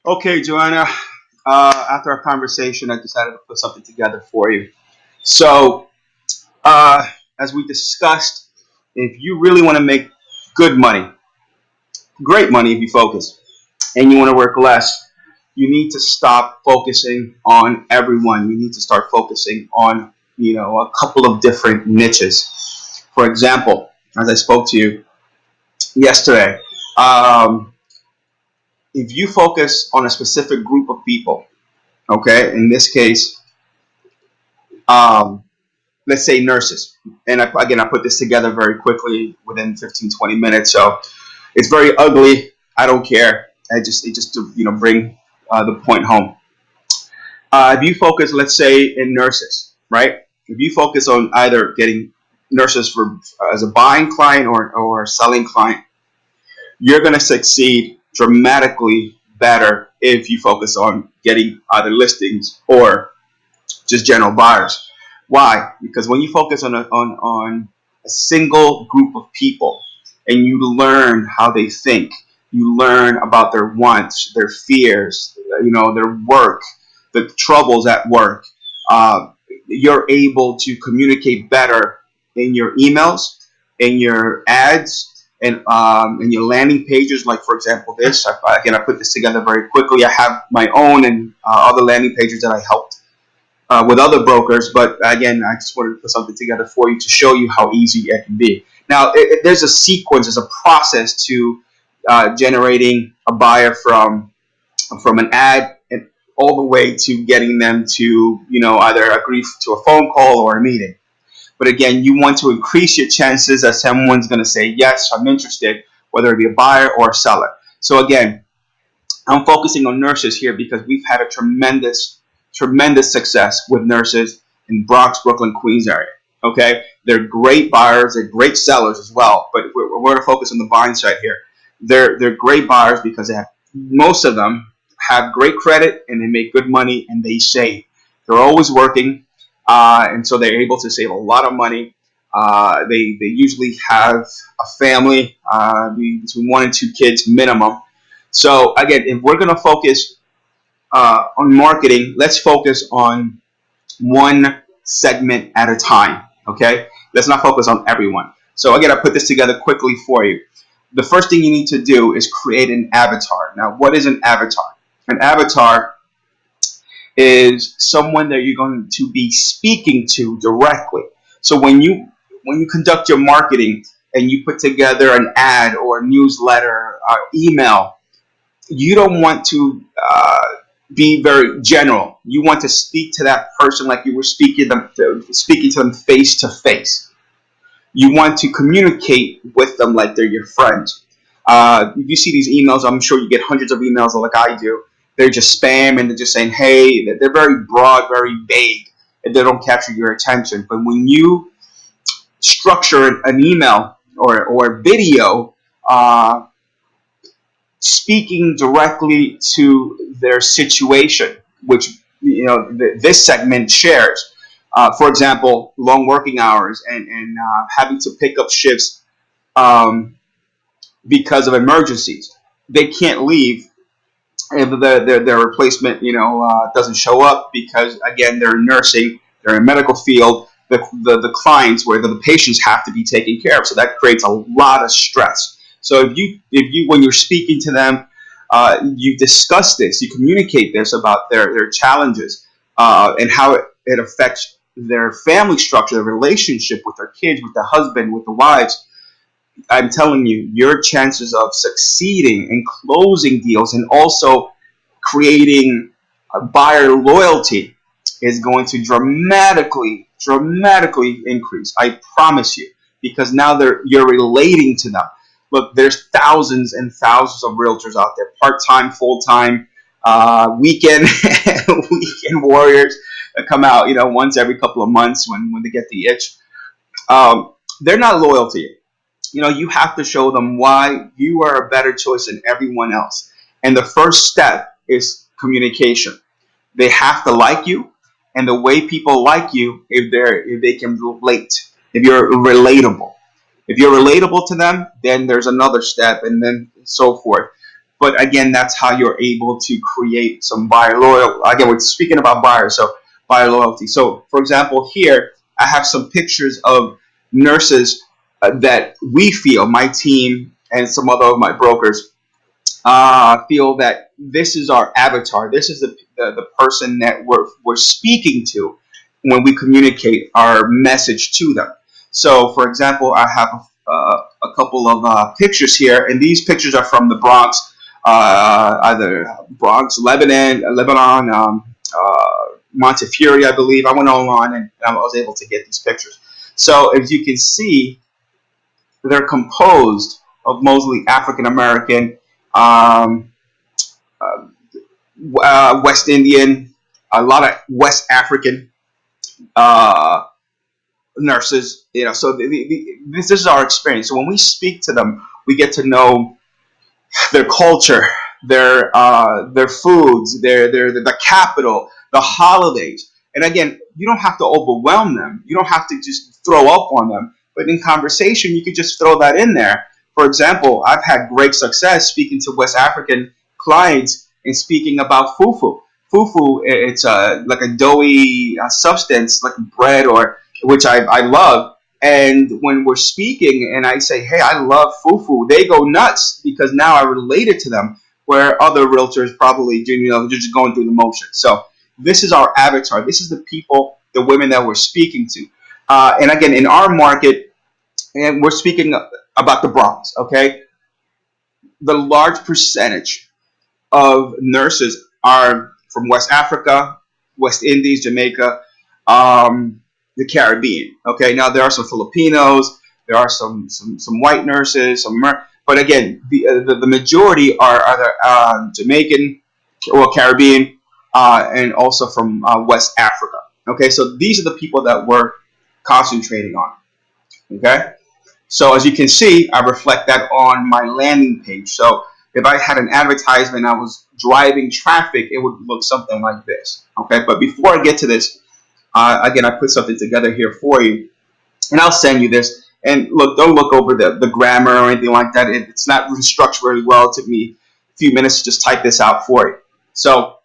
Okay, Johanna. After our conversation, I decided to put something together for you. So, uh, as we discussed, if you really want to make good money, great money if you focus, and you want to work less, you need to stop focusing on everyone. You need to start focusing on, a couple of different niches. For example, as I spoke to you yesterday, um, if you focus on a specific group of people, okay, in this case, um, let's say nurses. And again, I put this together very quickly within 15, 20 minutes. So it's very ugly. I don't care. It just to, bring the point home. If you focus, let's say, in nurses, right? If you focus on either getting nurses for as a buying client or a selling client, you're going to succeed dramatically better if you focus on getting either listings or just general buyers. Why? Because when you focus on a single group of people and you learn how they think, you learn about their wants, their fears, their work, the troubles at work. Uh, you're able to communicate better in your emails, in your ads, and in your landing pages. Like for example, this. Again, I put this together very quickly. I have my own and other landing pages that I helped with other brokers. But again, I just wanted to put something together for you to show you how easy it can be. Now, there's a sequence, there's a process to generating a buyer from an ad and all the way to getting them to either agree to a phone call or a meeting. But again, you want to increase your chances that someone's going to say yes, I'm interested, whether it be a buyer or a seller. So again, I'm focusing on nurses here because we've had a tremendous success with nurses in Bronx, Brooklyn, Queens area. Okay, they're great buyers, they're great sellers as well. But we're going to focus on the buying side here. They're great buyers because most of them have great credit and they make good money and they save. They're always working, and so they're able to save a lot of money. They usually have a family, between 1 and 2 kids minimum. So again, if we're going to focus on marketing, let's focus on one segment at a time. Okay, let's not focus on everyone. So again, I put this together quickly for you. The first thing you need to do is create an avatar. Now, what is an avatar? An avatar is someone that you're going to be speaking to directly. So when you conduct your marketing and you put together an ad or a newsletter or email, you don't want to be very general. You want to speak to that person like you were speaking to them face to face. You want to communicate with them like they're your friends. If you see these emails, I'm sure you get hundreds of emails like I do. They're just spam and they're just saying, hey, they're very broad, very vague, and they don't capture your attention. But when you structure an email or a video, speaking directly to their situation, which this segment shares. For example, long working hours and having to pick up shifts um, because of emergencies. They can't leave if their replacement doesn't show up because again they're in nursing, they're in medical field. The clients where the patients have to be taken care of, so that creates a lot of stress. So if you when you're speaking to them, you discuss this, you communicate this about their challenges and how it affects their family structure, their relationship with their kids, with the husband, with the wives. I'm telling you, your chances of succeeding and closing deals and also creating a buyer loyalty is going to dramatically increase. I promise you, because now you're relating to them. Look, there's thousands and thousands of realtors out there, part time, full time, weekend weekend warriors that come out, once every couple of months when they get the itch. They're not loyal to you. You have to show them why you are a better choice than everyone else. And the first step is communication. They have to like you, and the way people like you, if they can relate, if you're relatable. If you're relatable to them, then there's another step, and then so forth. But again, that's how you're able to create some buyer loyal. Again, we're speaking about buyers, so buyer loyalty. So, for example, here I have some pictures of nurses that we feel, my team and some other of my brokers, feel that this is our avatar. This is the person that we're speaking to when we communicate our message to them. So, for example, I have a couple of pictures here, and these pictures are from the Bronx, either Bronx, Lebanon, Montefiore, I believe. I went online and I was able to get these pictures. So, as you can see, they're composed of mostly African American, um, uh, West Indian, a lot of West African uh, nurses. So this is our experience. So when we speak to them, we get to know their culture, their foods, their the capital, the holidays. And again, you don't have to overwhelm them. You don't have to just throw up on them. But in conversation, you could just throw that in there. For example, I've had great success speaking to West African clients and speaking about fufu. Fufu, it's like a doughy substance, like bread, or which I love. And when we're speaking and I say, hey, I love fufu, they go nuts because now I related to them, where other realtors probably, they're just going through the motions. So this is our avatar. This is the people, the women that we're speaking to. And again, in our market, and we're speaking about the Bronx, okay? The large percentage of nurses are from West Africa, West Indies, Jamaica, the Caribbean. Okay, now there are some Filipinos, there are some white nurses, but again, the majority are either Jamaican or Caribbean, and also from West Africa. Okay, so these are the people that we're concentrating on. Okay. So as you can see, I reflect that on my landing page. So if I had an advertisement, I was driving traffic, it would look something like this. Okay, but before I get to this, again, I put something together here for you, and I'll send you this. And look, don't look over the grammar or anything like that. It's not really structured very well. It took me a few minutes to just type this out for you. So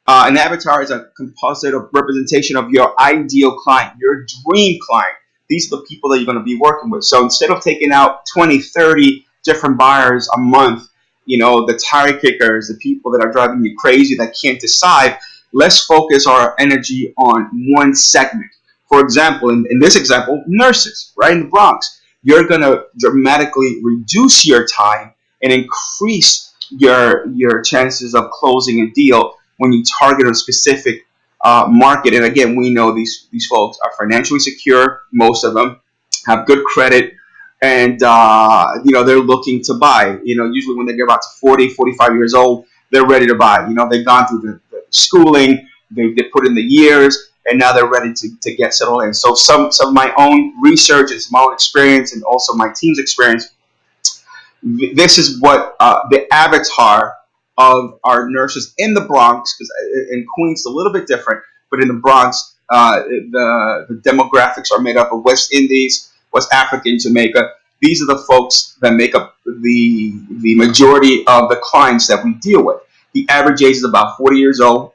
an avatar is a composite of representation of your ideal client, your dream client. These are the people that you're going to be working with. So instead of taking out 20, 30 different buyers a month, the tire kickers, the people that are driving you crazy that can't decide, let's focus our energy on one segment. For example, in this example, nurses, right in the Bronx. You're going to dramatically reduce your time and increase your chances of closing a deal when you target a specific market. And again, we know these folks are financially secure. Most of them have good credit, and they're looking to buy. Usually when they get about to 40, 45 years old, they're ready to buy. They've gone through the schooling, they put in the years, and now they're ready to get settled in. So some of my own research and my own experience, and also my team's experience, this is what the avatar of our nurses in the Bronx, because in Queens it's a little bit different, but in the Bronx, the demographics are made up of West Indies, West African, Jamaica. These are the folks that make up the majority of the clients that we deal with. The average age is about 40 years old.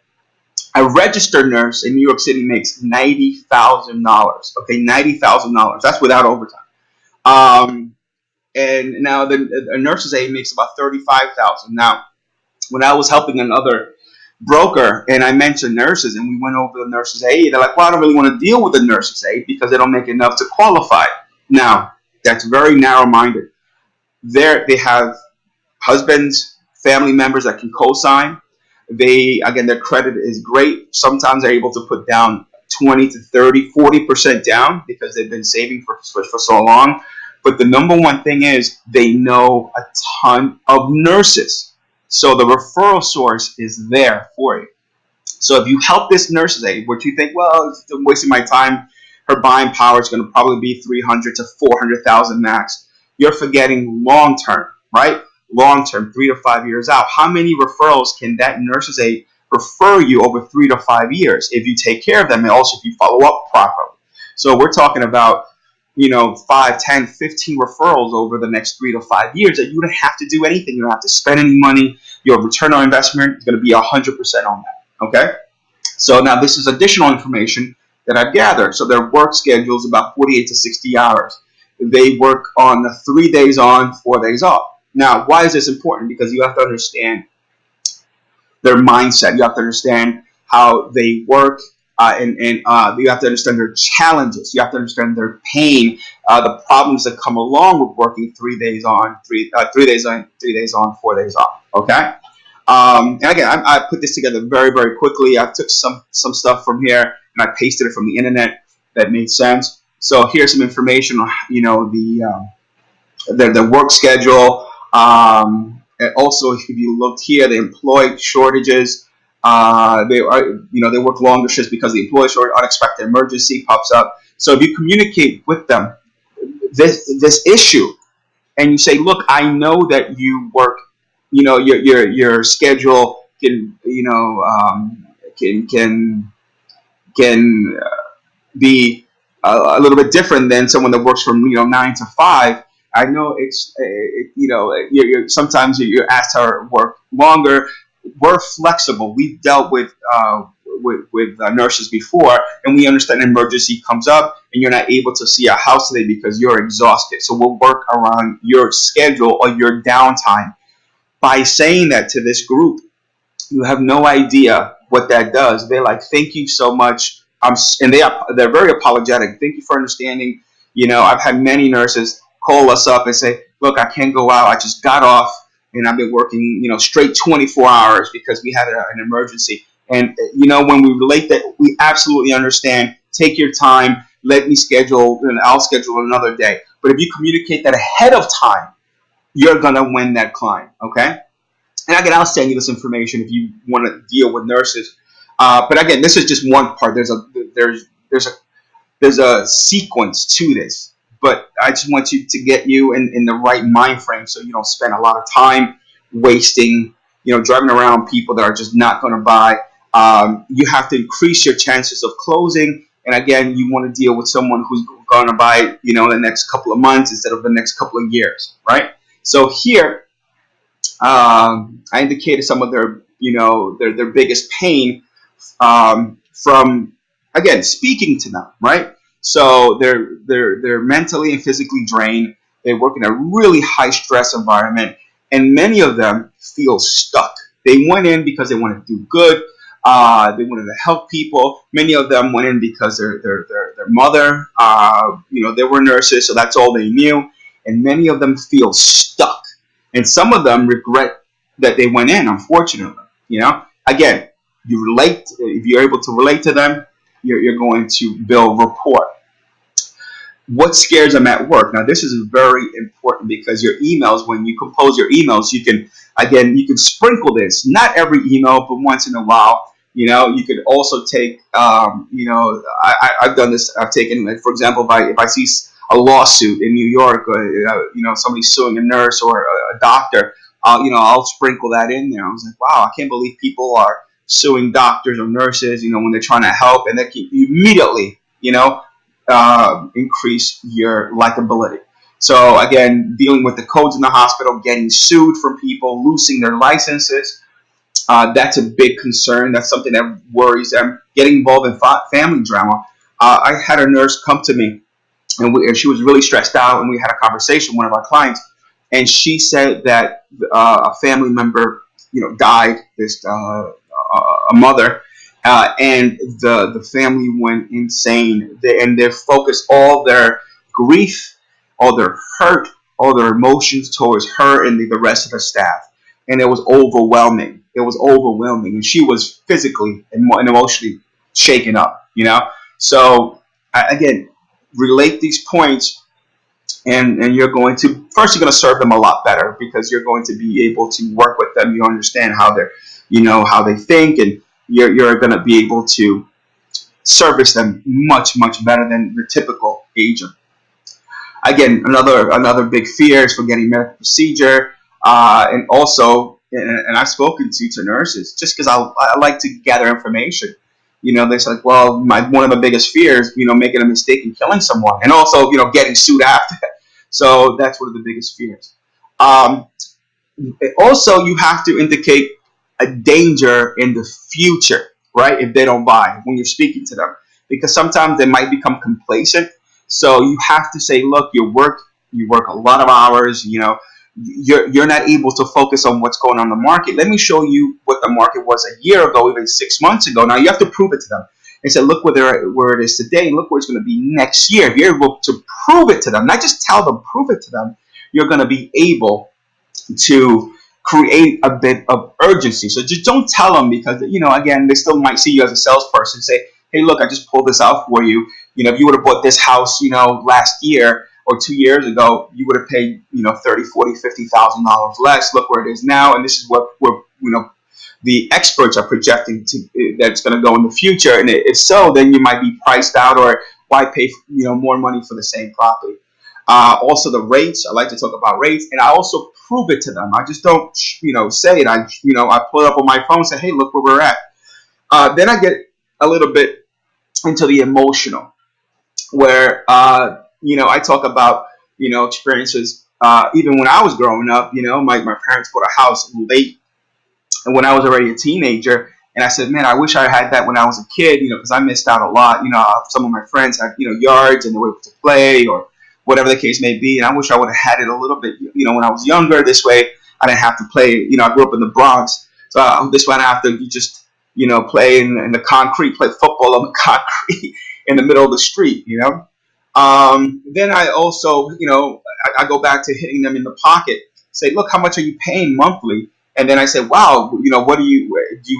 A registered nurse in New York City makes $90,000. Okay, $90,000. That's without overtime. And now a nurse's aide makes about 35,000. Now, when I was helping another broker and I mentioned nurses and we went over the nurse's aide, they're like, "Well, I don't really want to deal with the nurse's aide because they don't make enough to qualify." Now, that's very narrow-minded. They have husbands, family members that can co-sign. Again, their credit is great. Sometimes they're able to put down 20 to 30, 40% down because they've been saving for so long. But the number one thing is they know a ton of nurses. So the referral source is there for you. So if you help this nurse's aide, which you think, well, I'm wasting my time, her buying power is going to probably be 300 to 400,000 max. You're forgetting long term, right? Long term, 3 to 5 years out. How many referrals can that nurse's aide refer you over 3 to 5 years if you take care of them and also if you follow up properly? So we're talking about, 5, 10, 15 referrals over the next 3 to 5 years that you don't have to do anything. You don't have to spend any money. Your return on investment is going to be 100% on that. Okay. So now this is additional information that I've gathered. So their work schedule is about 48 to 60 hours. They work on 3 days on, 4 days off. Now, why is this important? Because you have to understand their mindset. You have to understand how they work, and you have to understand their challenges. You have to understand their pain, the problems that come along with working 3 days on, 3 days on, 3 days on, 4 days off. Okay. And again, I put this together very, very quickly. I took some stuff from here and I pasted it from the internet that made sense. So here's some information on the work schedule. And also, if you looked here, the employee shortages. They work longer shifts because the employee shortage, unexpected emergency pops up. So if you communicate with them this issue, and you say, look, I know that you work, your schedule can be a little bit different than someone that works from 9 to 5. I know you're sometimes you're asked to work longer. We're flexible. We've dealt with nurses before, and we understand an emergency comes up and you're not able to see a house today because you're exhausted. So we'll work around your schedule or your downtime. By saying that to this group, you have no idea what that does. They're like, "Thank you so much." And they're very apologetic. Thank you for understanding. I've had many nurses call us up and say, "Look, I can't go out. I just got off, and I've been working, straight 24 hours because we had an emergency." And when we relate that, we absolutely understand. Take your time. Let me schedule, and I'll schedule another day. But if you communicate that ahead of time, you're gonna win that client. Okay. And again, I'll send you this information if you want to deal with nurses. But again, this is just one part. There's a sequence to this. But I just want you to get you in the right mind frame so you don't spend a lot of time wasting, driving around people that are just not going to buy. You have to increase your chances of closing. And again, you want to deal with someone who's going to buy, in the next couple of months instead of the next couple of years, right? So here, I indicated some of their biggest pain from again speaking to them, right? So they're mentally and physically drained. They work in a really high stress environment, and many of them feel stuck. They went in because they wanted to do good. They wanted to help people. Many of them went in because their mother, they were nurses, so that's all they knew. And many of them feel stuck, and some of them regret that they went in. Unfortunately, again, you relate. If you're able to relate to them, you're going to build rapport. What scares them at work? Now, this is very important because your emails, when you compose your emails, you can sprinkle this. Not every email, but once in a while. You could also take, I've done this. I've taken, like, for example, if I see a lawsuit in New York, or somebody suing a nurse or a doctor, I'll sprinkle that in there. I was like, wow, I can't believe people are suing doctors or nurses, when they're trying to help, and that can immediately, increase your likability. So again, dealing with the codes in the hospital, getting sued from people, losing their licenses, that's a big concern. That's something that worries them. Getting involved in family drama. I had a nurse come to me, and she was really stressed out, and we had a conversation, one of our clients, and she said that a family member, died, this a mother, and the family went insane. They focused all their grief, all their hurt, all their emotions towards her and the rest of the staff, and it was overwhelming. It was overwhelming, and she was physically and emotionally shaken up. So again, relate these points, and you're going to serve them a lot better because you're going to be able to work with them. You understand how they think, and you're going to be able to service them much, much better than the typical agent. Again, another big fear is forgetting medical procedure, and also, and I've spoken to nurses just because I like to gather information. They say, like, well, one of the biggest fears, making a mistake and killing someone, and also, getting sued after. So that's one of the biggest fears. Um, Also, you have to indicate a danger in the future, right? If they don't buy when you're speaking to them, because sometimes they might become complacent. So you have to say, look, you work a lot of hours. You're not able to focus on what's going on in the market. Let me show you what the market was a year ago, even 6 months ago. Now you have to prove it to them and say, look where it is today, and look where it's going to be next year. If you're able to prove it to them, not just tell them, prove it to them, you're going to be able to create a bit of urgency. So just don't tell them, because again, they still might see you as a salesperson. Say, hey, look, I just pulled this out for you. If you would have bought this house, last year or 2 years ago, you would have paid 30, 40, $50,000 less. Look where it is now, and this is what the experts are projecting that's going to go in the future. And if so, then you might be priced out, or why pay more money for the same property. Also, the rates. I like to talk about rates, and I also prove it to them. I just don't say it. I pull it up on my phone and say, hey, look where we're at. Then I get a little bit into the emotional, where I talk about experiences. Even when I was growing up, my parents bought a house late, and when I was already a teenager. And I said, man, I wish I had that when I was a kid, because I missed out a lot. Some of my friends had, yards, and they were able to play, or whatever the case may be. And I wish I would have had it a little bit, when I was younger. This way, I didn't have to play. I grew up in the Bronx. So this way, I didn't have to just, play in the concrete, play football on the concrete in the middle of the street. Then I also, I go back to hitting them in the pocket. Say, look, how much are you paying monthly? And then I say, wow, what do you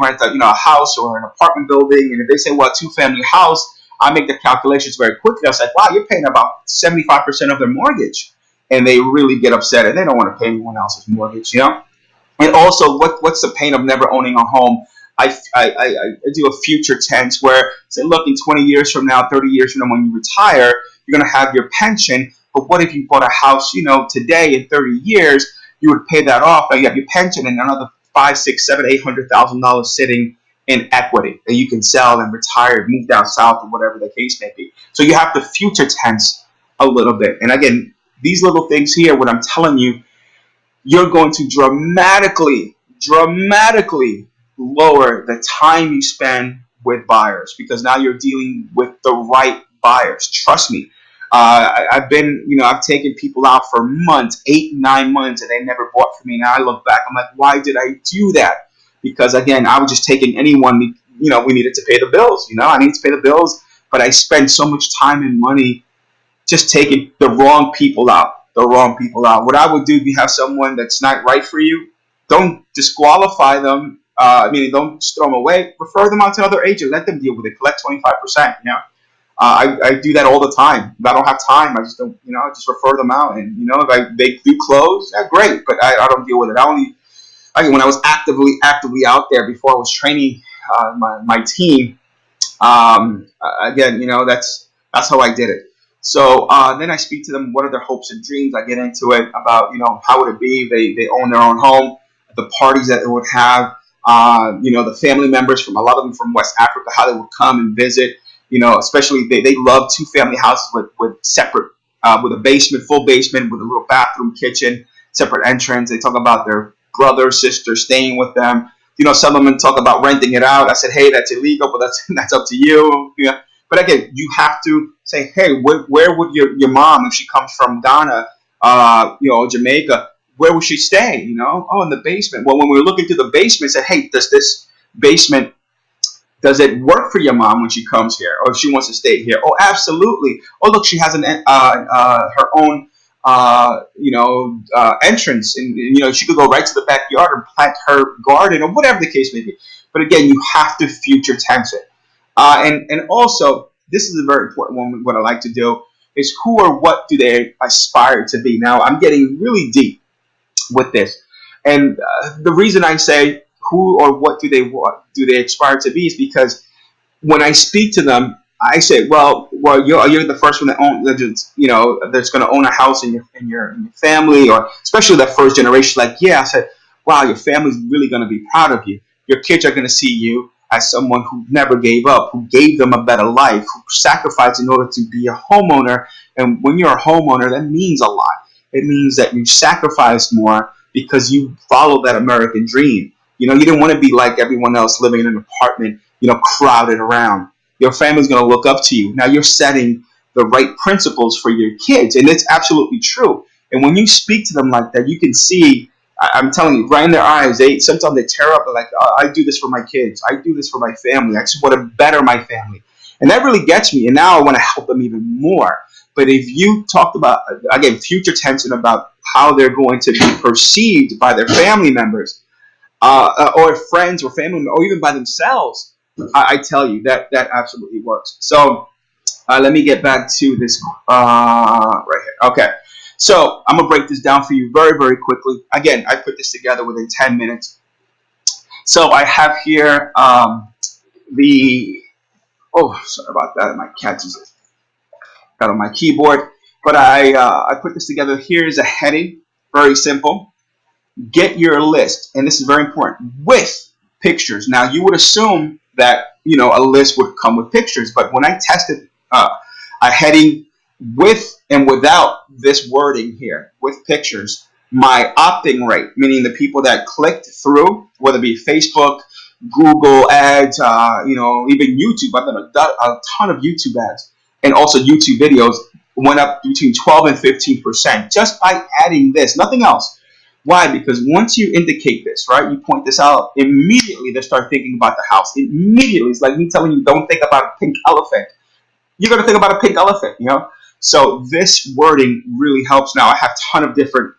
rent a house or an apartment building? And if they say, well, a two-family house, I make the calculations very quickly. I was like, wow, you're paying about 75% of their mortgage. And they really get upset, and they don't want to pay anyone else's mortgage. And also, what's the pain of never owning a home? I do a future tense where, say, look, in 20 years from now, 30 years from now, when you retire, you're going to have your pension. But what if you bought a house, today in 30 years, you would pay that off. Now you have your pension and another five, six, seven, $800,000 sitting in equity that you can sell and retire, move down south, or whatever the case may be. So you have to future tense a little bit. And again, these little things here, what I'm telling you, you're going to dramatically lower the time you spend with buyers, because now you're dealing with the right buyers. Trust me. I've been, I've taken people out for months, 8, 9 months, and they never bought from me. Now I look back, I'm like, why did I do that? Because again, I was just taking anyone, we needed to pay the bills. I needed to pay the bills, but I spent so much time and money just taking the wrong people out. The wrong people out. What I would do if you have someone that's not right for you, don't disqualify them. Don't just throw them away. Refer them out to another agent. Let them deal with it. Collect 25%. I do that all the time. If I don't have time, I just don't. I just refer them out. And if they do close, yeah, great. But I don't deal with it. When I was actively out there before I was training my team. Again, that's how I did it. So then I speak to them. What are their hopes and dreams? I get into it about how would it be if they own their own home, the parties that they would have, the family members from a lot of them from West Africa, how they would come and visit. Especially they love two-family houses with separate with a basement, full basement with a little bathroom, kitchen, separate entrance. They talk about their brother, sister staying with them. Some of them talk about renting it out. I said, hey, that's illegal, but that's up to you. But again, you have to say, hey, where would your mom, if she comes from Ghana, Jamaica, where would she stay? Oh, in the basement. Well, when we were looking through the basement, said, hey, basement does it work for your mom when she comes here, or if she wants to stay here? Oh, absolutely. Oh, look, she has her own entrance, and she could go right to the backyard and plant her garden, or whatever the case may be. But again, you have to future tense it, and also this is a very important one. What I like to do is who or what do they aspire to be? Now I'm getting really deep with this, and the reason I say who or what do they aspire to be is because when I speak to them, I say, well, you're the first one that's going to own a house in your family, or especially that first generation. Like, yeah, I said, wow, your family's really going to be proud of you. Your kids are going to see you. as someone who never gave up, who gave them a better life, who sacrificed in order to be a homeowner. And when you're a homeowner, that means a lot. It means that you sacrifice more because you follow that American dream. You didn't want to be like everyone else living in an apartment, crowded around. Your family's going to look up to you. Now you're setting the right principles for your kids, and it's absolutely true. And when you speak to them like that, you can see. I'm telling you, right in their eyes, they sometimes they tear up. They're like, I do this for my kids. I do this for my family. I just want to better my family, and that really gets me. And now I want to help them even more. But if you talked about, again, future tension about how they're going to be perceived by their family members, or friends or family, or even by themselves, I tell you that absolutely works. So let me get back to this right here. Okay. So I'm gonna break this down for you very, very quickly. Again, I put this together within 10 minutes. So I have here the sorry about that. My cat just got on my keyboard, but I put this together. Here's a heading, very simple. Get your list, and this is very important, with pictures. Now, you would assume that a list would come with pictures, but when I tested a heading with and without this wording here, with pictures, my opting rate, meaning the people that clicked through, whether it be Facebook, Google ads, even YouTube. I've done a ton of YouTube ads and also YouTube videos, went up between 12 and 15% just by adding this, nothing else. Why? Because once you indicate this, right, you point this out, immediately they start thinking about the house. Immediately, it's like me telling you, don't think about a pink elephant. You're going to think about a pink elephant. So this wording really helps. Now I have a ton of different,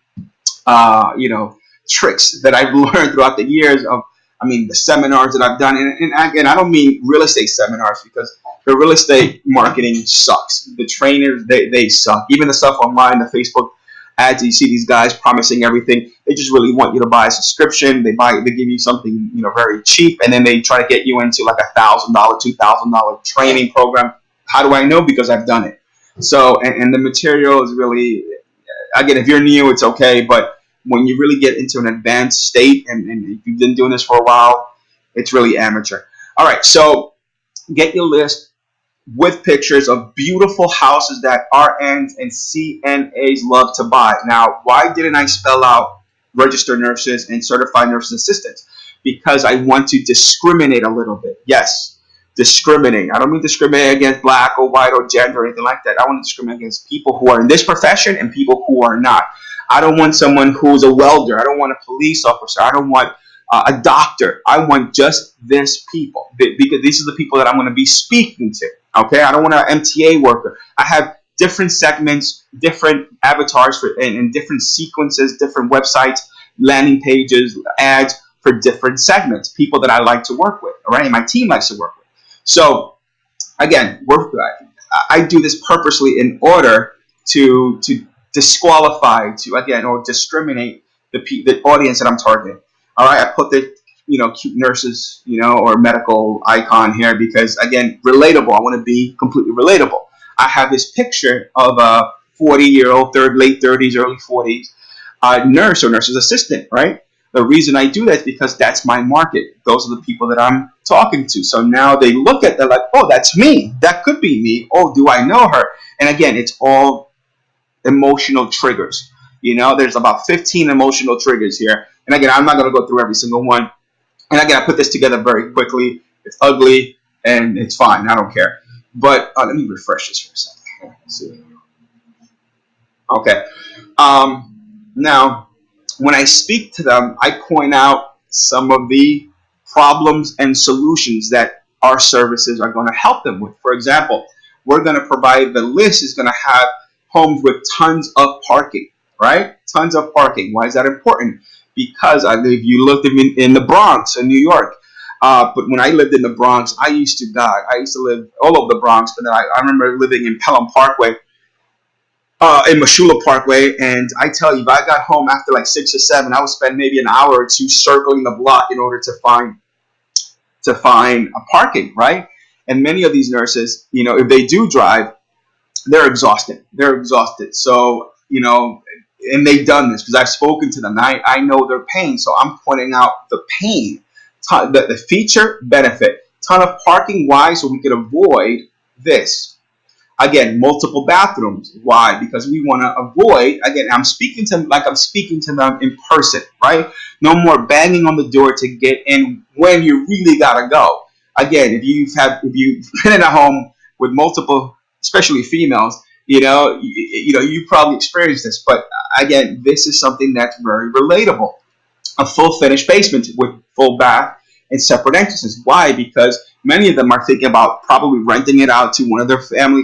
tricks that I've learned throughout the years of, the seminars that I've done. And I don't mean real estate seminars, because the real estate marketing sucks. The trainers, they suck. Even the stuff online, the Facebook ads, you see these guys promising everything. They just really want you to buy a subscription. They give you something, very cheap, and then they try to get you into like $1,000, $2,000 training program. How do I know? Because I've done it. So, and the material is really, again, if you're new, it's okay, but when you really get into an advanced state, and if you've been doing this for a while, it's really amateur. All right, so get your list with pictures of beautiful houses that RNs and CNAs love to buy. Now, why didn't I spell out registered nurses and certified nurse assistants? Because I want to discriminate a little bit. Yes, discriminate. I don't mean discriminate against black or white or gender or anything like that. I want to discriminate against people who are in this profession and people who are not. I don't want someone who's a welder. I don't want a police officer. I don't want a doctor. I want just this people, because these are the people that I'm going to be speaking to. Okay, I don't want an MTA worker. I have different segments, different avatars and different sequences, different websites, landing pages, ads for different segments, people that I like to work with, all right, and my team likes to work with. So again, I do this purposely in order to disqualify, or discriminate the audience that I'm targeting. All right, I put the cute nurses, or medical icon here because, again, relatable. I want to be completely relatable. I have this picture of a 40-year-old, late 30s, early 40s nurse or nurse's assistant, right? The reason I do that is because that's my market. Those are the people that I'm talking to. So now they look at, they're like, oh, that's me. That could be me. Oh, do I know her? And again, it's all emotional triggers. There's about 15 emotional triggers here. And again, I'm not going to go through every single one. And again, I put this together very quickly. It's ugly and it's fine. I don't care. But let me refresh this for a second. Let's see. Okay. Now, when I speak to them, I point out some of the problems and solutions that our services are going to help them with. For example, we're going to provide, the list is going to have homes with tons of parking, right? Tons of parking. Why is that important? Because if you looked in the Bronx in New York, but when I lived in the Bronx, I used to live all over the Bronx, but then I remember living in Pelham Parkway, in Mashula Parkway, and I tell you, if I got home after like 6 or 7, I would spend maybe an hour or two circling the block in order to find a parking, right? And many of these nurses, if they do drive, they're exhausted. They're exhausted. So, and they've done this because I've spoken to them. I know their pain, so I'm pointing out the pain, the feature benefit. ton of parking. Why? So we could avoid this. Again, multiple bathrooms. Why? Because we want to avoid. Again, I'm speaking to like I'm speaking to them in person, right? No more banging on the door to get in when you really gotta go. Again, if you've been in a home with multiple, especially females, you probably experienced this. But again, this is something that's very relatable. A full finished basement with full bath and separate entrances. Why? Because many of them are thinking about probably renting it out to one of their family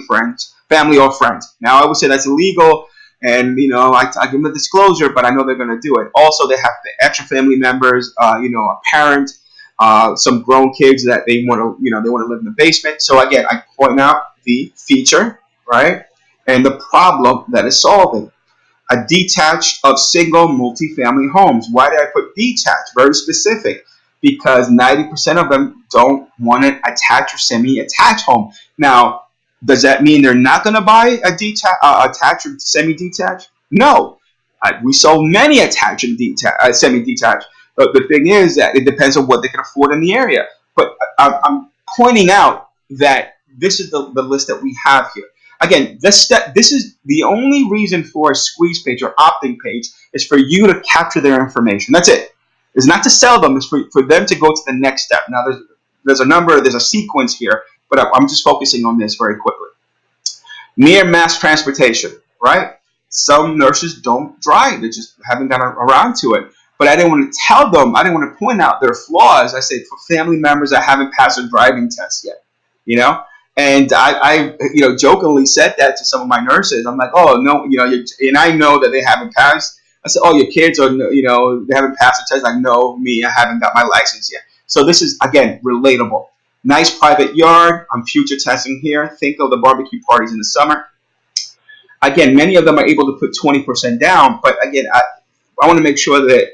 or friends. Now, I would say that's illegal, and I give them a disclosure, but I know they're going to do it. Also, they have extra family members, a parent, some grown kids that they want to live in the basement. So again, I point out the feature, right, and the problem that is solving a detached of single multifamily homes. Why did I put detached? Very specific. Because 90% of them don't want an attached or semi-attached home. Now, does that mean they're not going to buy a attached or semi-detached? No. We sold many attached and semi-detached. But the thing is that it depends on what they can afford in the area. But I'm pointing out that this is the list that we have here. Again, this is the only reason for a squeeze page or opting page is for you to capture their information. That's it. It's not to sell them. It's for them to go to the next step. Now, there's a sequence here, but I'm just focusing on this very quickly. Near mass transportation, right? Some nurses don't drive. They just haven't gotten around to it. But I didn't want to tell them. I didn't want to point out their flaws. I said for family members that haven't passed a driving test yet, you know. And I jokingly said that to some of my nurses. I'm like, oh no, and I know that they haven't passed. I said, oh, your kids are, they haven't passed the test. Like, no, me, I haven't got my license yet. So this is again relatable. Nice private yard. I'm future testing here. Think of the barbecue parties in the summer. Again, many of them are able to put 20% down, but again, I want to make sure that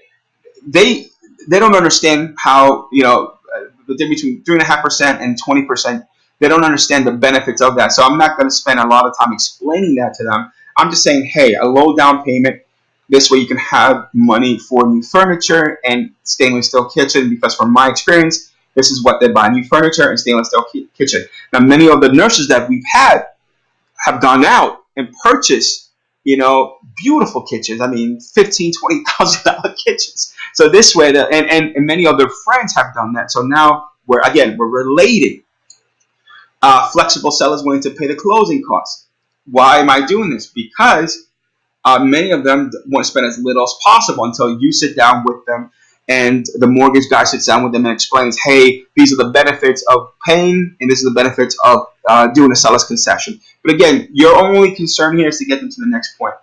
they they don't understand how the difference between 3.5% and 20%. They don't understand the benefits of that. So I'm not going to spend a lot of time explaining that to them. I'm just saying, hey, a low down payment. This way you can have money for new furniture and stainless steel kitchen. Because from my experience, this is what they buy: new furniture and stainless steel kitchen. Now, many of the nurses that we've had have gone out and purchased, beautiful kitchens. I mean, $15,000, $20,000 kitchens. So this way, and many of their friends have done that. So now we're relating. Flexible sellers willing to pay the closing costs. Why am I doing this? Because many of them want to spend as little as possible until you sit down with them and the mortgage guy sits down with them and explains, hey, these are the benefits of paying and this is the benefits of doing a seller's concession. But again, your only concern here is to get them to the next point.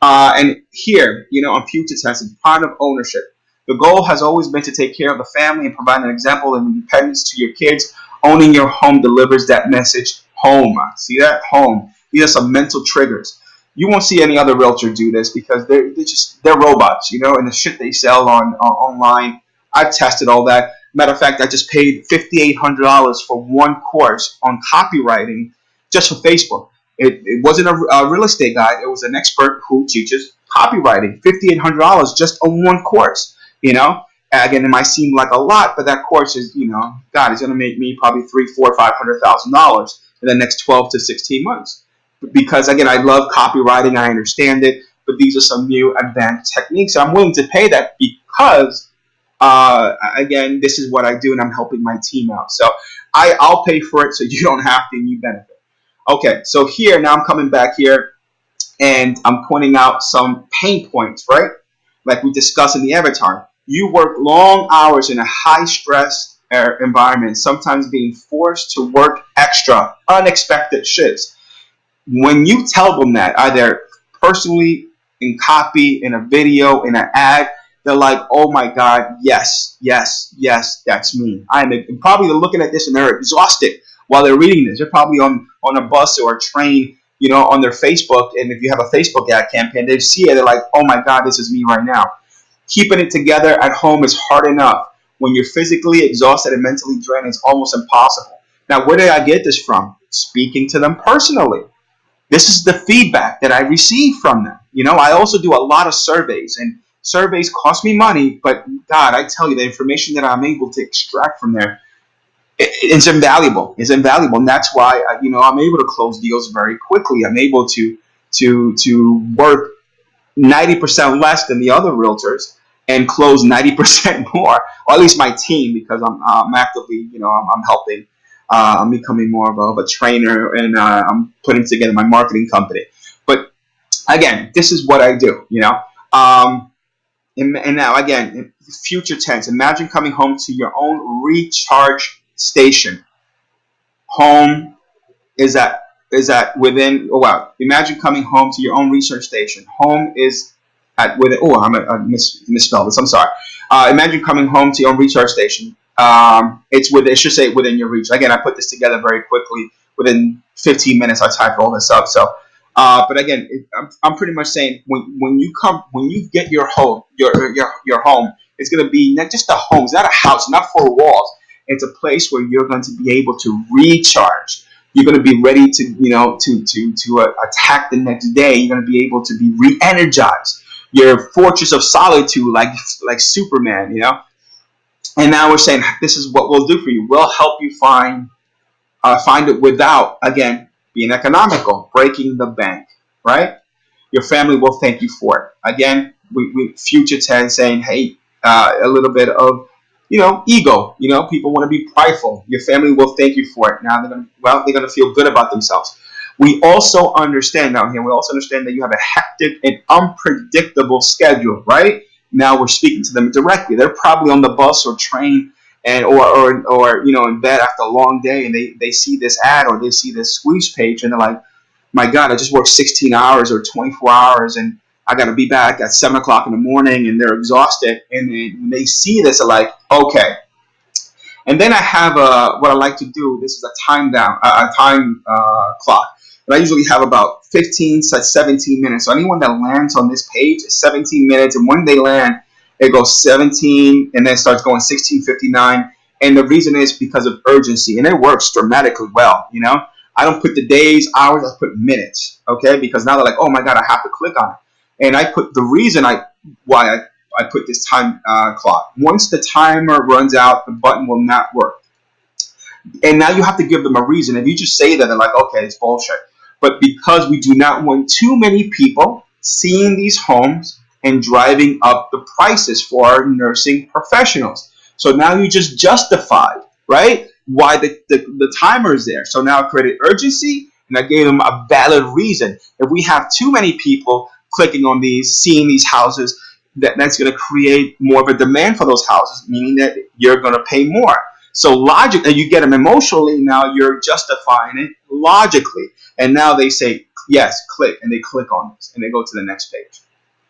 And here, on future testing, part of ownership. The goal has always been to take care of the family and provide an example of independence to your kids. Owning your home delivers that message home. See that? Home. These are some mental triggers. You won't see any other realtor do this because they're robots, and the shit they sell online. I've tested all that. Matter of fact, I just paid $5,800 for one course on copywriting just for Facebook. It wasn't a real estate guy. It was an expert who teaches copywriting. $5,800 just on one course. Again, it might seem like a lot, but that course is, God, it's going to make me probably $300,000, $400,000, in the next 12 to 16 months. Because again, I love copywriting. I understand it, but these are some new advanced techniques. So I'm willing to pay that because, again, this is what I do, and I'm helping my team out. So I'll pay for it, so you don't have to, and you benefit. Okay, so here, now I'm coming back here and I'm pointing out some pain points, right? Like we discussed in the avatar. You work long hours in a high stress environment, sometimes being forced to work extra, unexpected shifts. When you tell them that, either personally, in copy, in a video, in an ad, they're like, oh my God, yes, yes, yes, that's me. I'm probably looking at this and they're exhausted while they're reading this. They're probably on a bus or a train, on their Facebook. And if you have a Facebook ad campaign, they see it. They're like, oh my God, this is me right now. Keeping it together at home is hard enough. When you're physically exhausted and mentally drained, it's almost impossible. Now, where did I get this from? Speaking to them personally. This is the feedback that I receive from them. I also do a lot of surveys, and surveys cost me money, but God, I tell you, the information that I'm able to extract from there, It's invaluable. It's invaluable, and that's why I'm able to close deals very quickly. I'm able to work 90% less than the other realtors and close 90% more, or at least my team, because I'm actively, I'm helping. I'm becoming more of a trainer, and I'm putting together my marketing company. But again, this is what I do. Um, and now again, future tense. Imagine coming home to your own recharge station. Home is at within. Oh wow! Imagine coming home to your own research station. Home is at within. Oh, I misspelled this. I'm sorry. Imagine coming home to your own research station. It's with. It should say within your reach. Again, I put this together very quickly. Within 15 minutes, I typed all this up. So, but again, I'm pretty much saying when you get your home, your home, it's going to be not just a home. It's not a house, not four walls. It's a place where you're going to be able to recharge. You're going to be ready to attack the next day. You're going to be able to be re-energized. Your fortress of solitude, like Superman. And now we're saying this is what we'll do for you. We'll help you find it without, again, being economical, breaking the bank, right? Your family will thank you for it. Again, we future tense saying, hey, a little bit of, ego. People want to be prideful. Your family will thank you for it. Now they're gonna feel good about themselves. We also understand now here. We also understand that you have a hectic and unpredictable schedule, right? Now we're speaking to them directly. They're probably on the bus or train and or in bed after a long day, and they see this ad or they see this squeeze page, and they're like, my God, I just worked 16 hours or 24 hours, and I got to be back at 7 o'clock in the morning, and they're exhausted. And when they see this, they're like, okay. And then I have what I like to do. This is a time clock. And I usually have about 15 to 17 minutes. So anyone that lands on this page is 17 minutes. And when they land, it goes 17 and then starts going 16:59. And the reason is because of urgency. And it works dramatically well. I don't put the days, hours, I put minutes. Okay? Because now they're like, oh my God, I have to click on it. And I put the reason I put this time clock. Once the timer runs out, the button will not work. And now you have to give them a reason. If you just say that, they're like, okay, it's bullshit. But because we do not want too many people seeing these homes and driving up the prices for our nursing professionals. So now you just justified, right, why the timer is there. So now I created urgency and I gave them a valid reason. If we have too many people clicking on these, seeing these houses, that's going to create more of a demand for those houses, meaning that you're going to pay more. So logic, and you get them emotionally. Now you're justifying it logically, and now they say yes, click, and they click on this, and they go to the next page.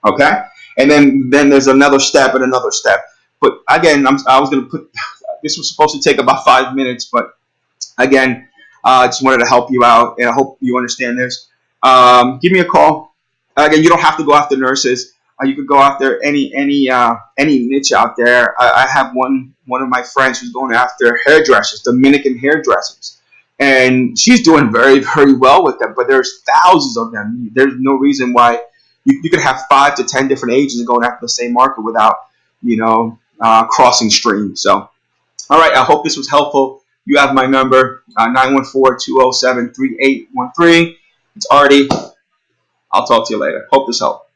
Okay, and then there's another step and another step. But again, I was going to put this was supposed to take about 5 minutes, but again, I just wanted to help you out, and I hope you understand this. Give me a call. Again, you don't have to go after nurses. You could go after any niche out there. I have one of my friends who's going after hairdressers, Dominican hairdressers, and she's doing very very well with them. But there's thousands of them. There's no reason why you could have 5 to 10 different agents going after the same market without crossing streams. So all right, I hope this was helpful. You have my number, 914-207-3813. It's Artie. I'll talk to you later. Hope this helped.